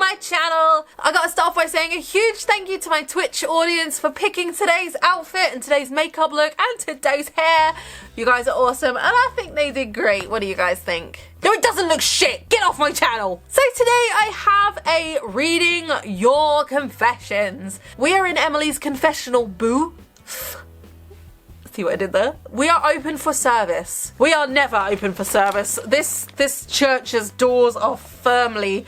my channel. I gotta start off by saying a huge thank you to my Twitch audience for picking today's outfit and today's makeup look and today's hair. You guys are awesome and I think they did great. What do you guys think? No, it doesn't look shit. Get off my channel. So today I have a reading your confessions. We are in Emily's confessional boo. See what I did there? We are open for service. We are never open for service. This church's doors are firmly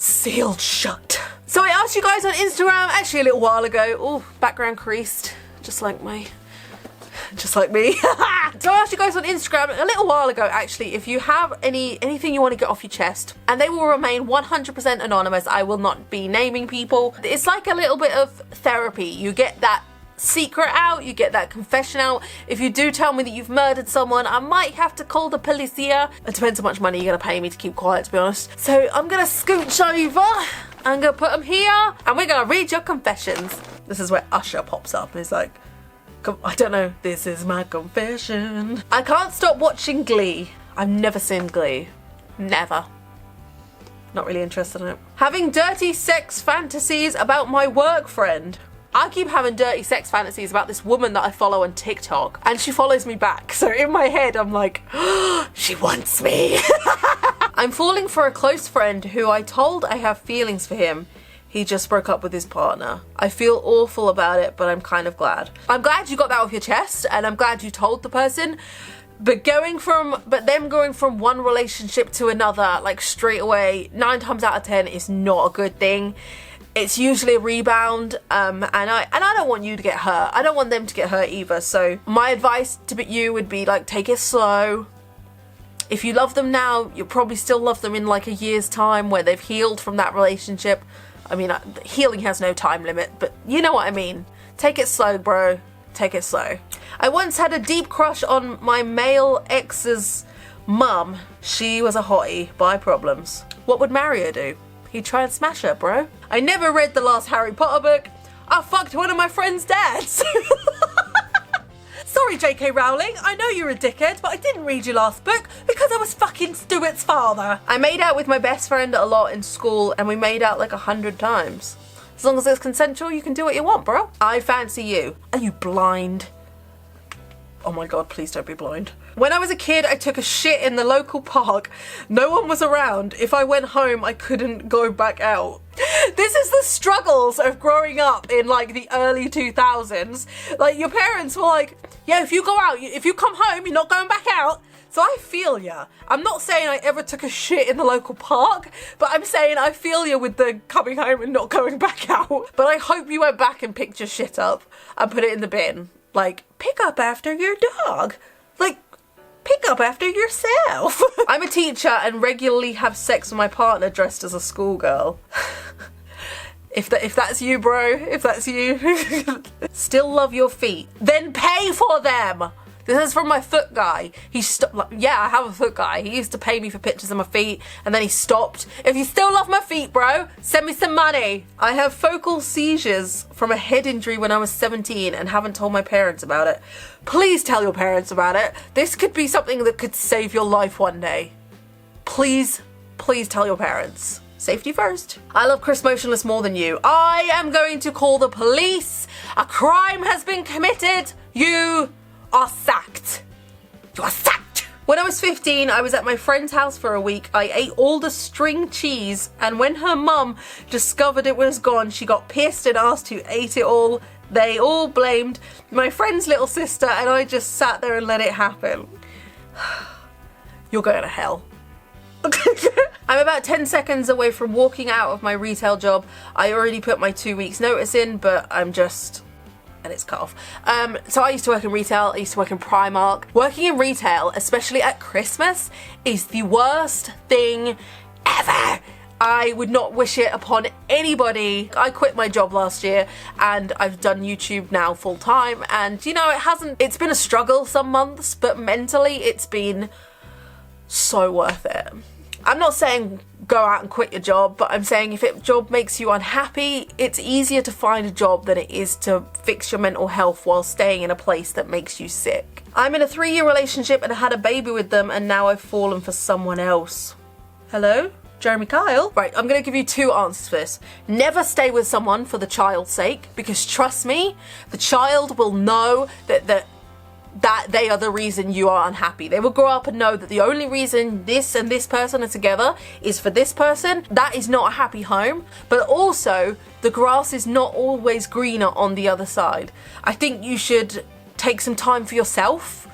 sealed shut. So I asked you guys on Instagram actually a little while ago. Oh, background creased, just like me. So I asked you guys on Instagram a little while ago actually if you have anything you want to get off your chest, and they will remain 100% anonymous. I will not be naming people. It's like a little bit of therapy. You get that secret out, you get that confession out. If you do tell me that you've murdered someone, I might have to call the policia. It depends how much money you're gonna pay me to keep quiet, to be honest. So I'm gonna scooch over, I'm gonna put them here, and we're gonna read your confessions. This is where Usher pops up and he's like, I don't know, this is my confession. I can't stop watching Glee. I've never seen Glee. Never. Not really interested in it. Having dirty sex fantasies about my work friend. I keep having dirty sex fantasies about this woman that I follow on TikTok, and she follows me back. So in my head, I'm like, oh, she wants me. I'm falling for a close friend who I told I have feelings for him. He just broke up with his partner. I feel awful about it, but I'm kind of glad. I'm glad you got that off your chest, and I'm glad you told the person. But them going from one relationship to another, like straight away, 9 times out of 10 is not a good thing. It's usually a rebound, and I don't want you to get hurt. I don't want them to get hurt either. So my advice to you would be like, take it slow. If you love them now, you'll probably still love them in like a year's time where they've healed from that relationship. I mean, healing has no time limit, but you know what I mean. Take it slow, bro. Take it slow. I once had a deep crush on my male ex's mum. She was a hottie. Bye problems. What would Mario do? He'd try and smash her, bro. I never read the last Harry Potter book. I fucked one of my friend's dads. Sorry, JK Rowling, I know you're a dickhead, but I didn't read your last book because I was fucking Stuart's father. I made out with my best friend a lot in school, and we made out like 100 times. As long as it's consensual, you can do what you want, bro. I fancy you. Are you blind? Oh my god, please don't be blind. When I was a kid, I took a shit in the local park. No one was around. If I went home, I couldn't go back out. This is the struggles of growing up in like the early 2000s. Like your parents were like, yeah, if you go out, if you come home, you're not going back out. So I feel ya. I'm not saying I ever took a shit in the local park, but I'm saying I feel ya with the coming home and not going back out. But I hope you went back and picked your shit up and put it in the bin. Like, pick up after your dog. Like, pick up after yourself. I'm a teacher and regularly have sex with my partner dressed as a schoolgirl. If that's you, bro, if that's you. Still love your feet. Then pay for them. This is from my foot guy. He stopped, like, yeah, I have a foot guy. He used to pay me for pictures of my feet and then he stopped. If you still love my feet, bro, send me some money. I have focal seizures from a head injury when I was 17 and haven't told my parents about it. Please tell your parents about it. This could be something that could save your life one day. Please, please tell your parents. Safety first. I love Chris Motionless more than you. I am going to call the police. A crime has been committed. You are sacked. You are sacked. When I was 15, I was at my friend's house for a week. I ate all the string cheese, and when her mum discovered it was gone, she got pissed and asked who ate it all. They all blamed my friend's little sister, and I just sat there and let it happen. You're going to hell. I'm about 10 seconds away from walking out of my retail job. I already put my 2 weeks notice in, but I'm just... and it's cut off. So I used to work in retail, I used to work in Primark. Working in retail, especially at Christmas, is the worst thing ever. I would not wish it upon anybody. I quit my job last year and I've done YouTube now full time, and you know, it's been a struggle some months, but mentally it's been so worth it. I'm not saying go out and quit your job, but I'm saying if a job makes you unhappy, it's easier to find a job than it is to fix your mental health while staying in a place that makes you sick. I'm in a 3-year relationship and I had a baby with them, and now I've fallen for someone else. Hello? Jeremy Kyle. Right, I'm gonna give you 2 answers for this. Never stay with someone for the child's sake, because trust me, the child will know that they are the reason you are unhappy. They will grow up and know that the only reason this and this person are together is for this person. That is not a happy home. But also, the grass is not always greener on the other side. I think you should take some time for yourself.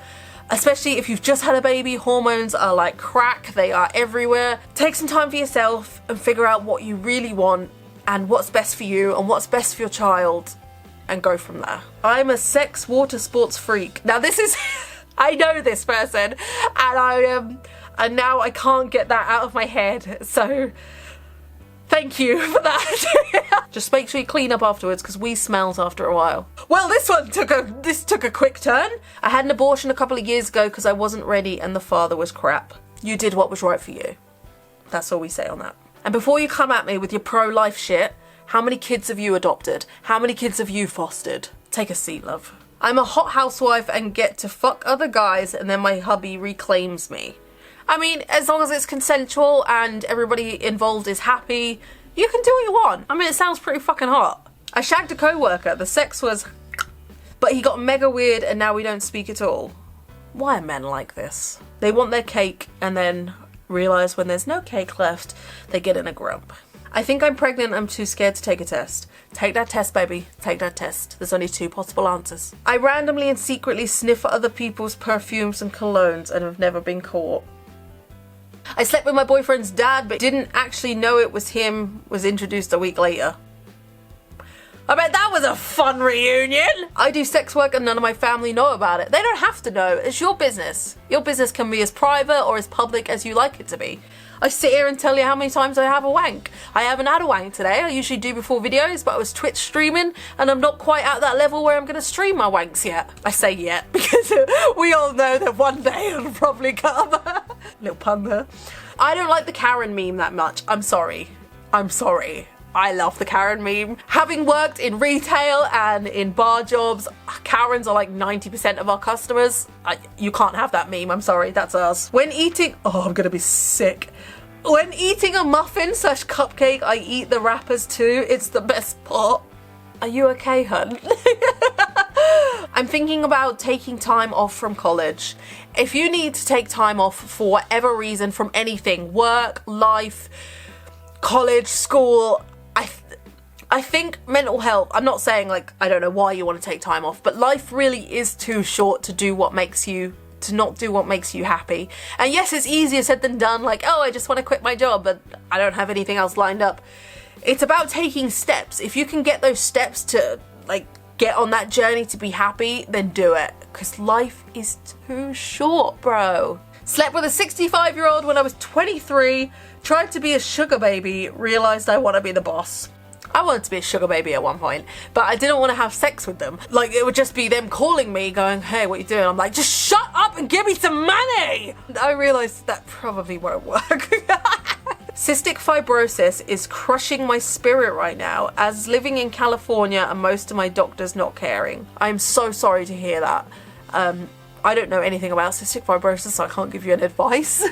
Especially if you've just had a baby, hormones are like crack, they are everywhere. Take some time for yourself and figure out what you really want and what's best for you and what's best for your child, and go from there. I'm a sex water sports freak. Now this is, I know this person, and now I can't get that out of my head, so thank you for that. Just make sure you clean up afterwards, because we smells after a while. Well, this took a quick turn. I had an abortion a couple of years ago because I wasn't ready and the father was crap. You did what was right for you. That's all we say on that. And before you come at me with your pro-life shit, how many kids have you adopted? How many kids have you fostered? Take a seat, love. I'm a hot housewife and get to fuck other guys, and then my hubby reclaims me. I mean, as long as it's consensual and everybody involved is happy, you can do what you want. I mean, it sounds pretty fucking hot. I shagged a co-worker, the sex was... but he got mega weird and now we don't speak at all. Why are men like this? They want their cake and then realise when there's no cake left, they get in a grump. I think I'm pregnant, I'm too scared to take a test. Take that test, baby. Take that test. There's only 2 possible answers. I randomly and secretly sniff other people's perfumes and colognes and have never been caught. I slept with my boyfriend's dad but didn't actually know it was him, was introduced a week later. I bet that was a fun reunion! I do sex work and none of my family know about it. They don't have to know, it's your business. Your business can be as private or as public as you like it to be. I sit here and tell you how many times I have a wank. I haven't had a wank today, I usually do before videos, but I was Twitch streaming and I'm not quite at that level where I'm gonna stream my wanks yet. I say yet, because we all know that one day it'll probably come. Little pun there. I don't like the Karen meme that much, I'm sorry. I'm sorry. I love the Karen meme. Having worked in retail and in bar jobs, Karens are like 90% of our customers. You can't have that meme, I'm sorry, that's us. When eating, oh, I'm gonna be sick. When eating a muffin / cupcake, I eat the wrappers too. It's the best part. Are you okay, hun? I'm thinking about taking time off from college. If you need to take time off for whatever reason from anything, work, life, college, school, I think mental health, I'm not saying like, I don't know why you want to take time off, but life really is too short to do what makes you, to not do what makes you happy. And yes, it's easier said than done, like, oh, I just want to quit my job, but I don't have anything else lined up. It's about taking steps. If you can get those steps to like get on that journey to be happy, then do it. Because life is too short, bro. Slept with a 65-year-old when I was 23, tried to be a sugar baby, realised I want to be the boss. I wanted to be a sugar baby at one point, but I didn't want to have sex with them. Like, it would just be them calling me going, hey, what are you doing? I'm like, just shut up and give me some money! I realised that probably won't work. Cystic fibrosis is crushing my spirit right now, as living in California and most of my doctors not caring. I'm so sorry to hear that. I don't know anything about cystic fibrosis, so I can't give you any advice,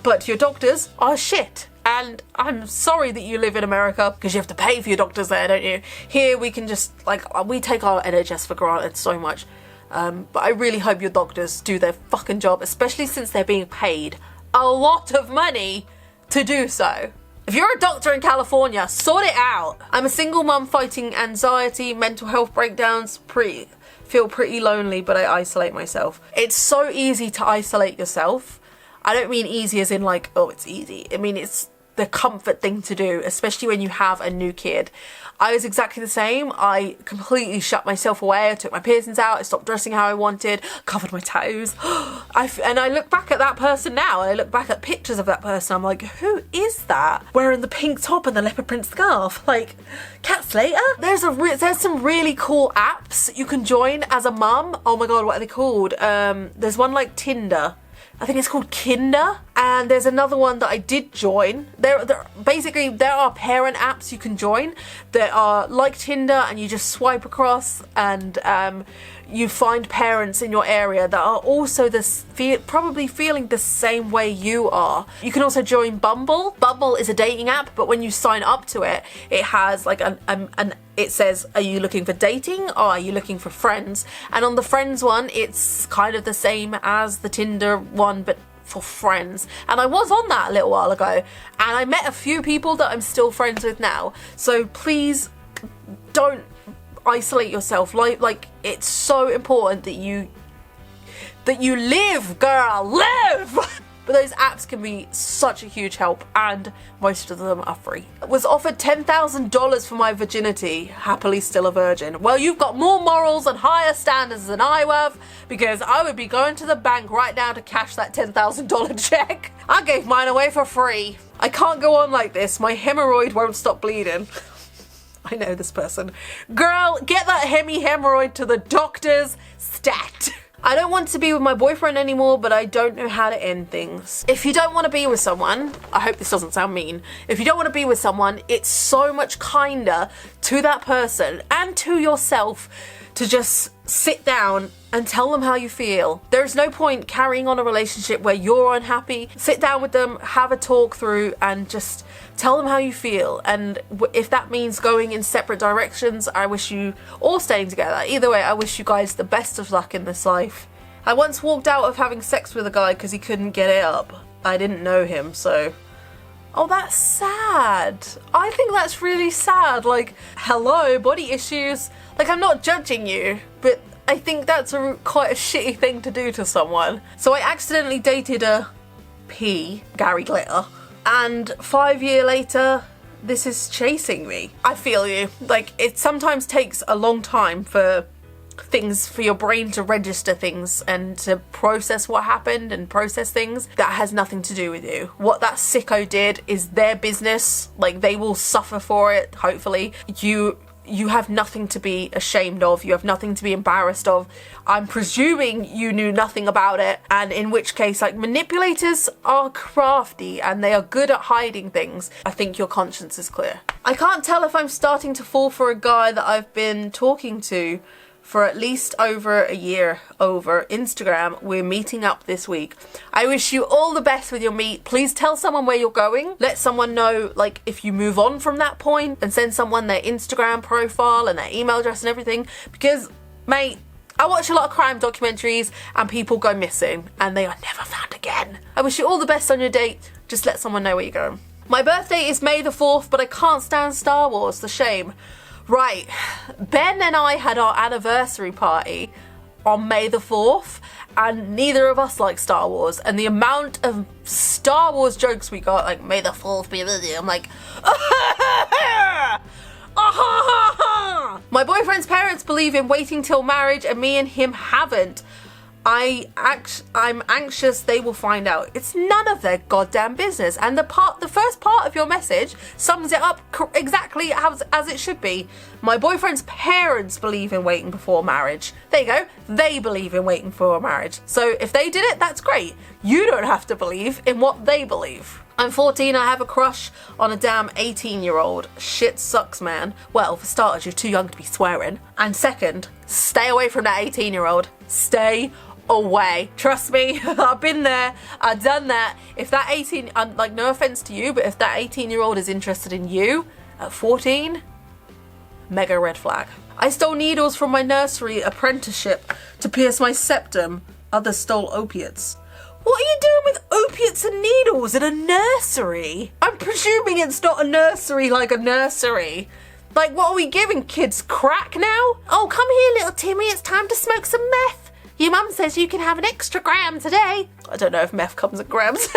but your doctors are shit. And I'm sorry that you live in America because you have to pay for your doctors there, don't you? Here we can just, like, we take our NHS for granted so much. But I really hope your doctors do their fucking job, especially since they're being paid a lot of money to do so. If you're a doctor in California, sort it out. I'm a single mum fighting anxiety, mental health breakdowns, feel pretty lonely, but I isolate myself. It's so easy to isolate yourself. I don't mean easy as in like, oh, it's easy. I mean, it's the comfort thing to do, especially when you have a new kid. I was exactly the same. I completely shut myself away. I took my piercings out. I stopped dressing how I wanted, covered my toes. And I look back at that person now. I look back at pictures of that person. I'm like, who is that? Wearing the pink top and the leopard print scarf. Like, Cat Slater? There's some really cool apps you can join as a mum. Oh my God, what are they called? There's one like Tinder. I think it's called Kinder. And there's another one that I did join. Basically, there are parent apps you can join that are like Tinder, and you just swipe across and you find parents in your area that are also probably feeling the same way you are. You can also join Bumble. Bumble is a dating app, but when you sign up to it, it has like it says, are you looking for dating or are you looking for friends? And on the friends one, it's kind of the same as the Tinder one, but for friends. And I was on that a little while ago, and I met a few people that I'm still friends with now. So please don't isolate yourself. Like it's so important that you live, girl, live. But those apps can be such a huge help, and most of them are free. I was offered $10,000 for my virginity, happily still a virgin. Well, you've got more morals and higher standards than I have, because I would be going to the bank right now to cash that $10,000 check. I gave mine away for free. I can't go on like this. My hemorrhoid won't stop bleeding. I know this person. Girl, get that hemorrhoid to the doctors stat. I don't want to be with my boyfriend anymore, but I don't know how to end things. If you don't want to be with someone, I hope this doesn't sound mean. If you don't want to be with someone, it's so much kinder to that person and to yourself to just sit down and tell them how you feel. There's no point carrying on a relationship where you're unhappy. Sit down with them, have a talk through, and just tell them how you feel. And if that means going in separate directions, I wish you all staying together. Either way, I wish you guys the best of luck in this life. I once walked out of having sex with a guy because he couldn't get it up. I didn't know him, so... Oh, that's sad. I think that's really sad. Like, hello, body issues. Like, I'm not judging you, but I think that's quite a shitty thing to do to someone. So I accidentally dated a Gary Glitter, and 5 years later, this is chasing me. I feel you. Like, it sometimes takes a long time for your brain to register things and to process what happened and process things. That has nothing to do with you. What that sicko did is their business. Like, they will suffer for it, hopefully. You have nothing to be ashamed of. You have nothing to be embarrassed of. I'm presuming you knew nothing about it, and in which case, like, manipulators are crafty and they are good at hiding things. I think your conscience is clear. I can't tell if I'm starting to fall for a guy that I've been talking to for at least over a year over Instagram. We're meeting up this week. I wish you all the best with your meet. Please tell someone where you're going. Let someone know, like, if you move on from that point, and send someone their Instagram profile and their email address and everything, because, mate, I watch a lot of crime documentaries and people go missing and they are never found again. I wish you all the best on your date. Just let someone know where you're going. My birthday is May the 4th, but I can't stand Star Wars. The shame. Right, Ben and I had our anniversary party on May the 4th, and neither of us like Star Wars, and the amount of Star Wars jokes we got, like, May the 4th be with you, I'm like, My boyfriend's parents believe in waiting till marriage, and me and him haven't. I'm anxious they will find out. It's none of their goddamn business. And the first part of your message sums it up exactly as it should be. My boyfriend's parents believe in waiting before marriage. There you go. They believe in waiting for marriage. So if they did it, that's great. You don't have to believe in what they believe. I'm 14, I have a crush on a damn 18-year-old. Shit sucks, man. Well, for starters, you're too young to be swearing. And second, stay away from that 18-year-old. Stay away. Trust me, I've been there, I've done that. If that 18, like, no offense to you, but if that 18-year-old is interested in you at 14, mega red flag. I stole needles from my nursery apprenticeship to pierce my septum. Others stole opiates. What are you doing with opiates and needles in a nursery? I'm presuming it's not a nursery like a nursery. Like, what are we giving kids, crack now? Oh, come here, little Timmy, it's time to smoke some meth. Your mum says you can have an extra gram today. I don't know if meth comes in grams.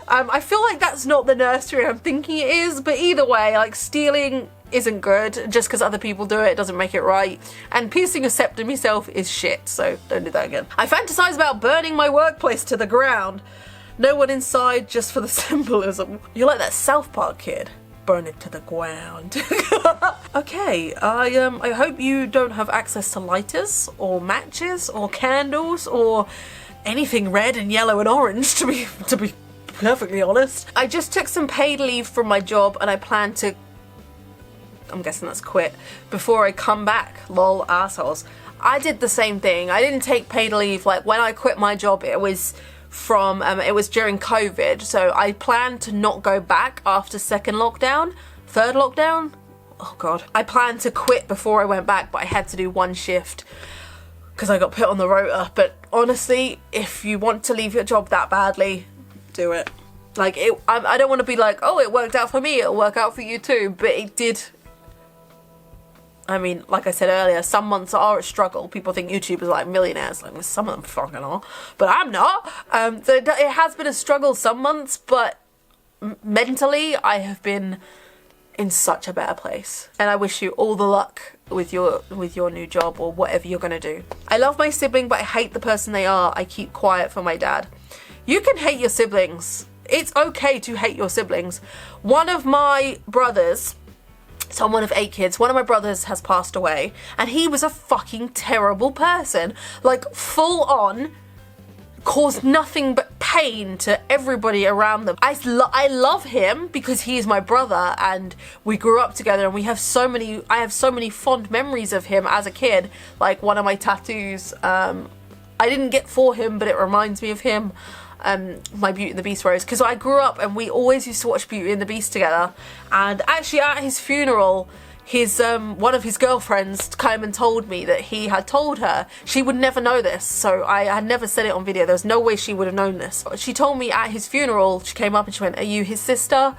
I feel like that's not the nursery I'm thinking it is, but either way, like, stealing isn't good. Just because other people do it doesn't make it right. And piercing a septum yourself is shit, so don't do that again. I fantasize about burning my workplace to the ground. No one inside, just for the symbolism. You're like that South Park kid. Burn it to the ground. Okay, I hope you don't have access to lighters or matches or candles or anything red and yellow and orange, to be be perfectly honest. I just took some paid leave from my job and I plan to, I'm guessing that's quit, before I come back. Lol, assholes. I did the same thing. I didn't take paid leave. Like when I quit my job, it was from, it was during COVID. So I planned to not go back after second lockdown, third lockdown. Oh God. I planned to quit before I went back, but I had to do one shift because I got put on the rota. But honestly, if you want to leave your job that badly, do it. Like I don't want to be like, oh, it worked out for me, it'll work out for you too. But it did. I mean, like I said earlier, some months are a struggle. People think YouTubers are like millionaires. Like, some of them fucking are. But I'm not. So it has been a struggle some months, but mentally I have been in such a better place. And I wish you all the luck with your new job or whatever you're gonna do. I love my sibling, but I hate the person they are. I keep quiet for my dad. You can hate your siblings. It's okay to hate your siblings. One of my brothers, so I'm one of 8 kids, one of my brothers has passed away and he was a fucking terrible person. Like full on, caused nothing but pain to everybody around them. I love him because he is my brother and we grew up together and I have so many fond memories of him as a kid. Like one of my tattoos, I didn't get for him, but it reminds me of him. My Beauty and the Beast rose, because I grew up and we always used to watch Beauty and the Beast together. And actually at his funeral, his one of his girlfriends came and told me that he had told her. She would never know this, so I had never said it on video. There's no way she would have known this. She told me at his funeral, she came up and she went, "Are you his sister?"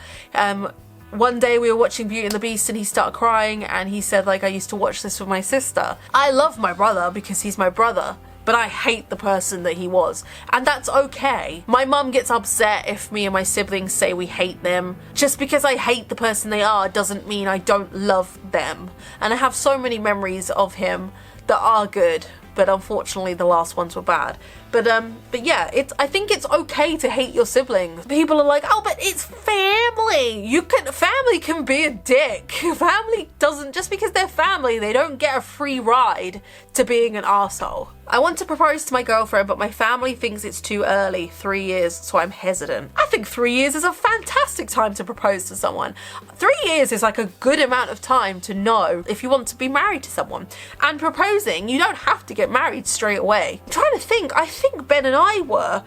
One day we were watching Beauty and the Beast and he started crying and he said, like, "I used to watch this with my sister." I love my brother because he's my brother, but I hate the person that he was. And that's okay. My mum gets upset if me and my siblings say we hate them. Just because I hate the person they are doesn't mean I don't love them. And I have so many memories of him that are good, but unfortunately the last ones were bad. But yeah, I think it's okay to hate your siblings. People are like, oh, but it's family. Family can be a dick. Family doesn't, just because they're family, they don't get a free ride to being an arsehole. I want to propose to my girlfriend, but my family thinks it's too early, 3 years, so I'm hesitant. I think 3 years is a fantastic time to propose to someone. 3 years is like a good amount of time to know if you want to be married to someone. And proposing, you don't have to get married straight away. I'm trying to think, I think Ben and I were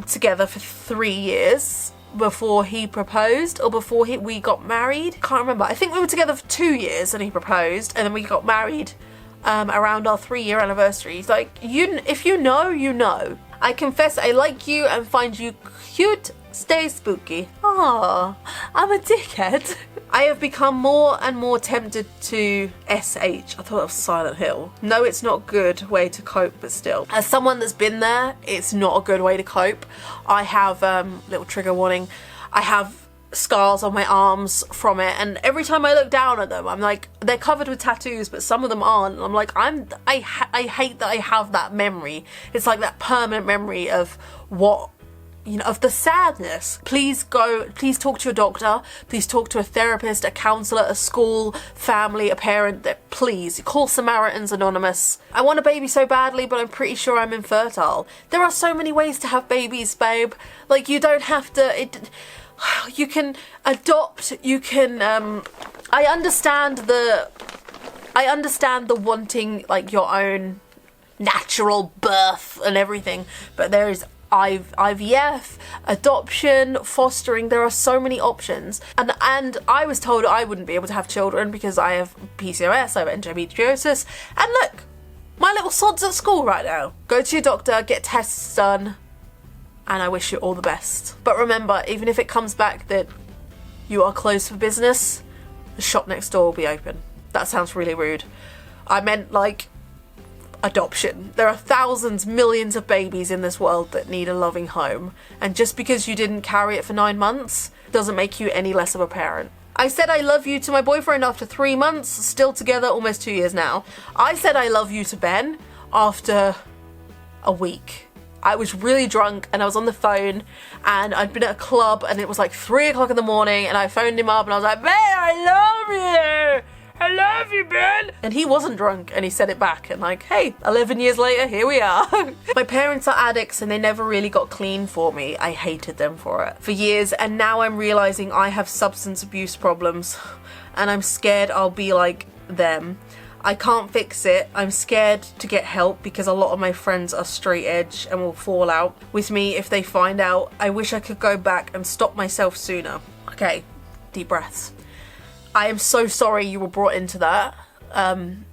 together for 3 years before he proposed, or before we got married. Can't remember. I think we were together for 2 years and he proposed, and then we got married around our 3-year anniversary. Like, if you know, you know. I confess I like you and find you cute. Stay spooky. Aww, I'm a dickhead. I have become more and more tempted to SH. I thought it was Silent Hill. No, it's not a good way to cope, but still. As someone that's been there, it's not a good way to cope. I have, little trigger warning, I have scars on my arms from it, and every time I look down at them, I'm like, they're covered with tattoos, but some of them aren't. I'm like, I hate that I have that memory. It's like that permanent memory of what, you know, of the sadness. Please talk to your doctor, please talk to a therapist, a counsellor, a school, family, a parent. Please call Samaritans Anonymous. I want a baby so badly, but I'm pretty sure I'm infertile. There are so many ways to have babies, babe. Like, you don't have to, you can adopt, you can, I understand the wanting, like, your own natural birth and everything, but there is IVF, adoption, fostering. There are so many options, and I was told I wouldn't be able to have children because I have PCOS, I have endometriosis, and look, my little sod's at school right now. Go to your doctor, get tests done, and I wish you all the best. But remember, even if it comes back that you are closed for business, the shop next door will be open. That sounds really rude. I meant, like, adoption. There are thousands, millions of babies in this world that need a loving home, and just because you didn't carry it for 9 months doesn't make you any less of a parent. I said I love you to my boyfriend after 3 months, still together almost 2 years now. I said I love you to Ben after a week. I was really drunk and I was on the phone and I'd been at a club and it was like 3 o'clock in the morning and I phoned him up and I was like, "Ben, I love you!" I love you, Ben. And he wasn't drunk, and he said it back, and like, hey, 11 years later, here we are. My parents are addicts, and they never really got clean for me. I hated them for it for years, and now I'm realizing I have substance abuse problems, and I'm scared I'll be like them. I can't fix it. I'm scared to get help because a lot of my friends are straight edge and will fall out with me if they find out. I wish I could go back and stop myself sooner. Okay, deep breaths. I am so sorry you were brought into that. I'm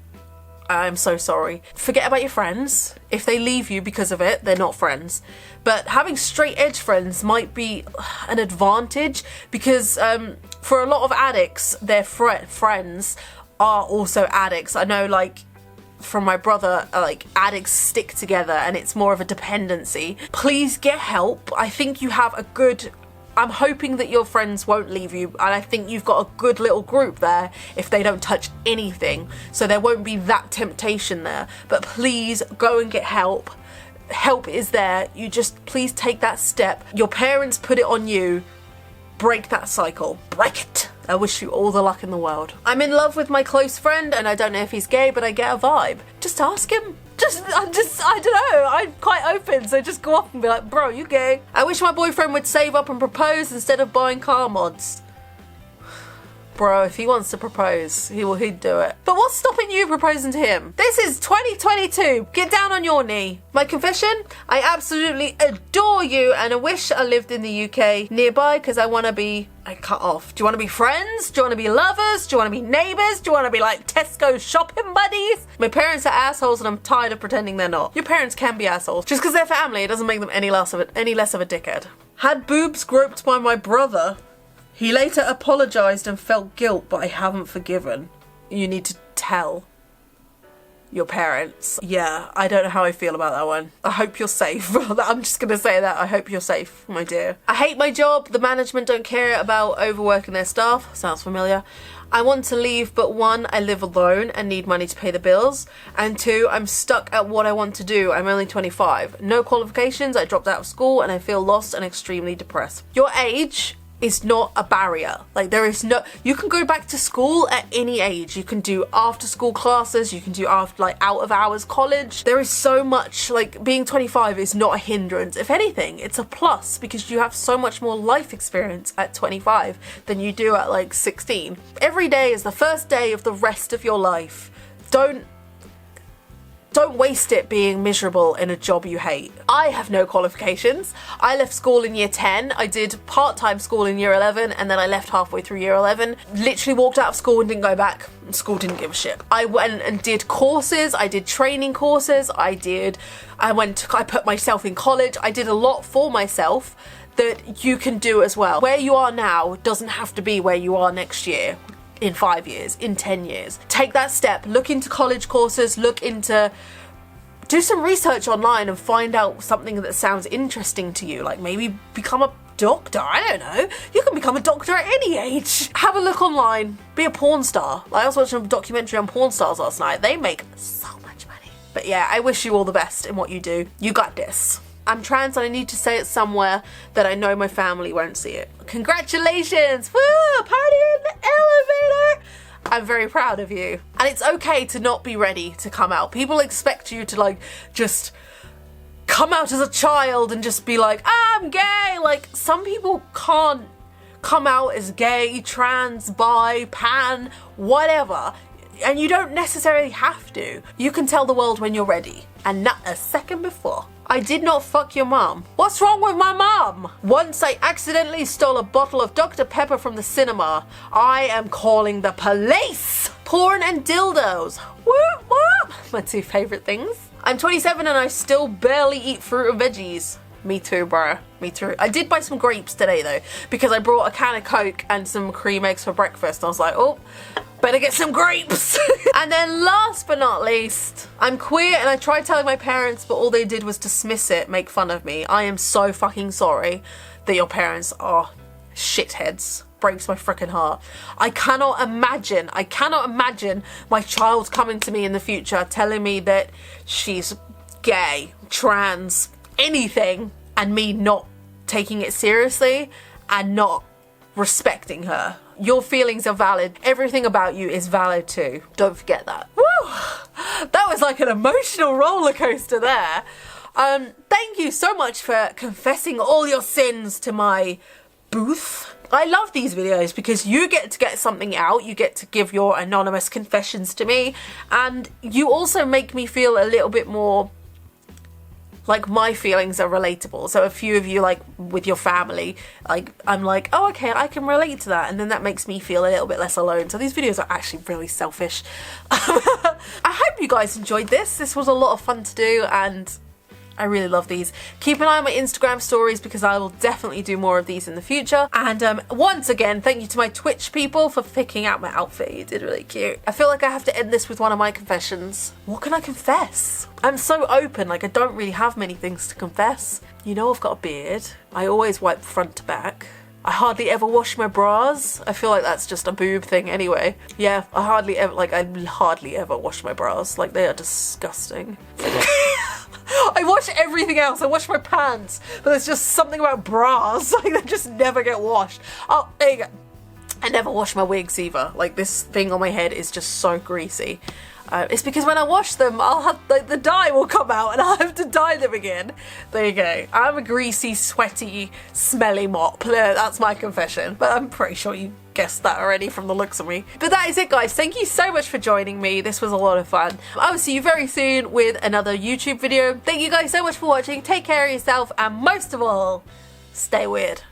so sorry. Forget about your friends. If they leave you because of it, they're not friends. But having straight edge friends might be an advantage because for a lot of addicts, their friends are also addicts. I know, like, from my brother, like, addicts stick together and it's more of a dependency. Please get help. I think you have a good... I'm hoping that your friends won't leave you, and I think you've got a good little group there if they don't touch anything, so there won't be that temptation there. But please go and get help. Help is there. You just please take that step. Your parents put it on you. Break that cycle. Break it. I wish you all the luck in the world. I'm in love with my close friend, and I don't know if he's gay, but I get a vibe. Just ask him. I don't know, I'm quite open, so just go up and be like, bro, you gay? I wish my boyfriend would save up and propose instead of buying car mods. Bro, if he wants to propose, he'd do it. But what's stopping you proposing to him? This is 2022. Get down on your knee. My confession? I absolutely adore you, and I wish I lived in the UK nearby because I want to be... I cut off. Do you want to be friends? Do you want to be lovers? Do you want to be neighbours? Do you want to be like Tesco shopping buddies? My parents are assholes and I'm tired of pretending they're not. Your parents can be assholes. Just because they're family, it doesn't make them any less of a dickhead. Had boobs groped by my brother. He later apologised and felt guilt, but I haven't forgiven. You need to tell your parents. Yeah, I don't know how I feel about that one. I hope you're safe. I'm just gonna say that. I hope you're safe, my dear. I hate my job. The management don't care about overworking their staff. Sounds familiar. I want to leave, but 1, I live alone and need money to pay the bills, and 2, I'm stuck at what I want to do. I'm only 25. No qualifications. I dropped out of school and I feel lost and extremely depressed. Your age is not a barrier. Like, there is no... You can go back to school at any age. You can do after school classes. You can do after, like, out of hours college. There is so much, like, being 25 is not a hindrance. If anything, it's a plus because you have so much more life experience at 25 than you do at, like, 16. Every day is the first day of the rest of your life. Don't waste it being miserable in a job you hate. I have no qualifications. I left school in year 10. I did part-time school in year 11, and then I left halfway through year 11. Literally walked out of school and didn't go back. School didn't give a shit. I went and did courses. I did training courses. I put myself in college. I did a lot for myself that you can do as well. Where you are now doesn't have to be where you are next year, in 5 years, in 10 years. Take that step, look into college courses, do some research online and find out something that sounds interesting to you, like maybe become a doctor, I don't know. You can become a doctor at any age. Have a look online, be a porn star. Like, I was watching a documentary on porn stars last night. They make so much money. But yeah, I wish you all the best in what you do. You got this. I'm trans and I need to say it somewhere that I know my family won't see it. Congratulations! Woo! Party in the elevator! I'm very proud of you. And it's okay to not be ready to come out. People expect you to, like, just come out as a child and just be like, I'm gay! Like, some people can't come out as gay, trans, bi, pan, whatever. And you don't necessarily have to. You can tell the world when you're ready, and not a second before. I did not fuck your mom. What's wrong with my mom? Once I accidentally stole a bottle of Dr. Pepper from the cinema. I am calling the police. Porn and dildos. Whoop, whoop. My 2 favorite things. I'm 27 and I still barely eat fruit and veggies. Me too, bruh. Me too. I did buy some grapes today though, because I brought a can of Coke and some cream eggs for breakfast. I was like, oh, better get some grapes. And then last but not least, I'm queer and I tried telling my parents, but all they did was dismiss it, make fun of me. I am so fucking sorry that your parents are shitheads. Breaks my freaking heart. I cannot imagine my child coming to me in the future telling me that she's gay, trans, anything, and me not taking it seriously and not respecting her. your feelings are valid. Everything about you is valid too. Don't forget that. Woo! That was like an emotional roller coaster there. Thank you so much for confessing all your sins to my booth. I love these videos because you get to get something out, you get to give your anonymous confessions to me, and you also make me feel a little bit more like my feelings are relatable. So a few of you, like with your family, like I'm like, oh okay, I can relate to that, and then that makes me feel a little bit less alone. So these videos are actually really selfish. I hope you guys enjoyed this. This was a lot of fun to do, and I really love these. Keep an eye on my Instagram stories because I will definitely do more of these in the future. And once again, thank you to my Twitch people for picking out my outfit. You did really cute. I feel like I have to end this with one of my confessions. What can I confess? I'm so open, like I don't really have many things to confess. You know I've got a beard. I always wipe front to back. I hardly ever wash my bras. I feel like that's just a boob thing anyway. Yeah, I hardly ever wash my bras. Like they are disgusting. I wash everything else. I wash my pants, but there's just something about bras. Like they just never get washed. Oh, there you go. I never wash my wigs either. Like this thing on my head is just so greasy. It's because when I wash them, I'll have the dye will come out and I'll have to dye them again. There you go. I'm a greasy, sweaty, smelly mop. That's my confession. But I'm pretty sure you guessed that already from the looks of me. But that is it, guys. Thank you so much for joining me. This was a lot of fun. I will see you very soon with another YouTube video. Thank you guys so much for watching. Take care of yourself, and most of all, stay weird.